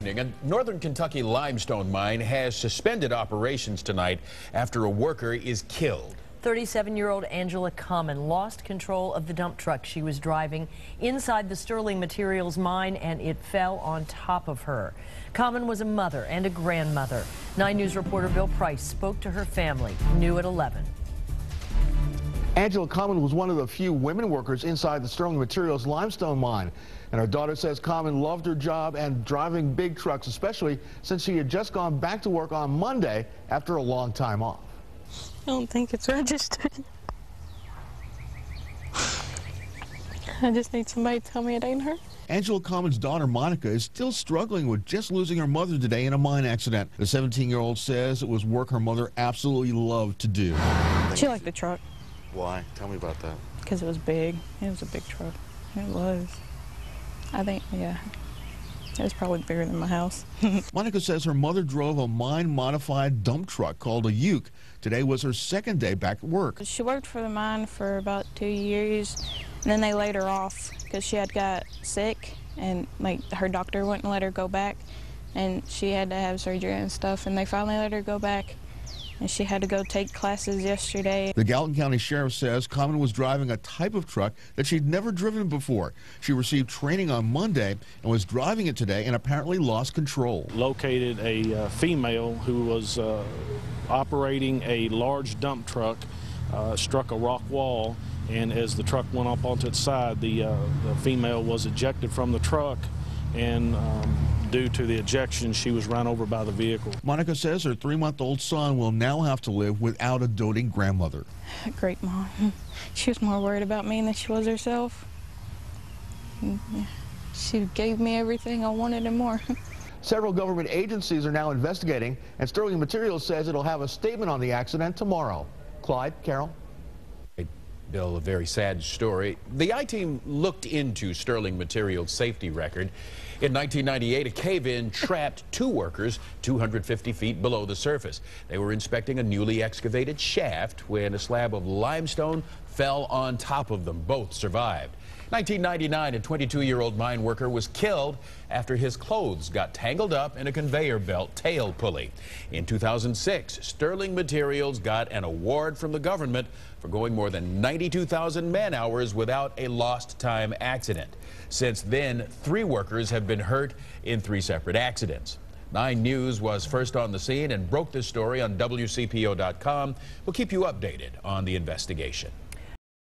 A northern Kentucky limestone mine has suspended operations tonight after a worker is killed. 37-year-old N.Ky lost control of the dump truck she was driving inside the Sterling Materials mine, and it fell on top of her. Common was a mother and a grandmother. 9 News reporter Bill Price spoke to her family, new at 11. Angela Common was one of the few women workers inside the Sterling Materials limestone mine. And her daughter says Common loved her job and driving big trucks, especially since she had just gone back to work on Monday after a long time off. I don't think it's registered. I just need somebody to tell me it ain't her. Angela Common's daughter, Monica, is still struggling with just losing her mother today in a mine accident. The 17-year-old says it was work her mother absolutely loved to do. She liked the truck. Why? Tell me about that. Because it was big. It was a big truck. It was. I think, yeah. It was probably bigger than my house. Monica says her mother drove a mine-modified dump truck called a Uke. Today was her second day back at work. She worked for the mine for about 2 years, and then they laid her off because she had got sick, and like her doctor wouldn't let her go back, and she had to have surgery and stuff, and they finally let her go back. And she had to go take classes yesterday. The Gallatin County Sheriff says Common was driving a type of truck that she'd never driven before. She received training on Monday and was driving it today and apparently lost control. Located a female who was operating a large dump truck, struck a rock wall, and as the truck went up onto its side, the female was ejected from the truck, and due to the ejection, she was run over by the vehicle. Monica says her 3-month-old son will now have to live without a doting grandmother. Great mom. She was more worried about me than she was herself. She gave me everything I wanted and more. Several government agencies are now investigating, and Sterling Materials says it'll have a statement on the accident tomorrow. Clyde, Carol. Bill, a very sad story. The I-team looked into Sterling Materials' safety record. In 1998, a cave-in trapped 2 workers 250 feet below the surface. They were inspecting a newly excavated shaft when a slab of limestone fell on top of them. Both survived. 1999, a 22-year-old mine worker was killed after his clothes got tangled up in a conveyor belt tail pulley. In 2006, Sterling Materials got an award from the government for going more than 92,000 man-hours without a lost time accident. Since then, 3 workers have been hurt in 3 separate accidents. 9 News was first on the scene and broke this story on WCPO.com. We'll keep you updated on the investigation.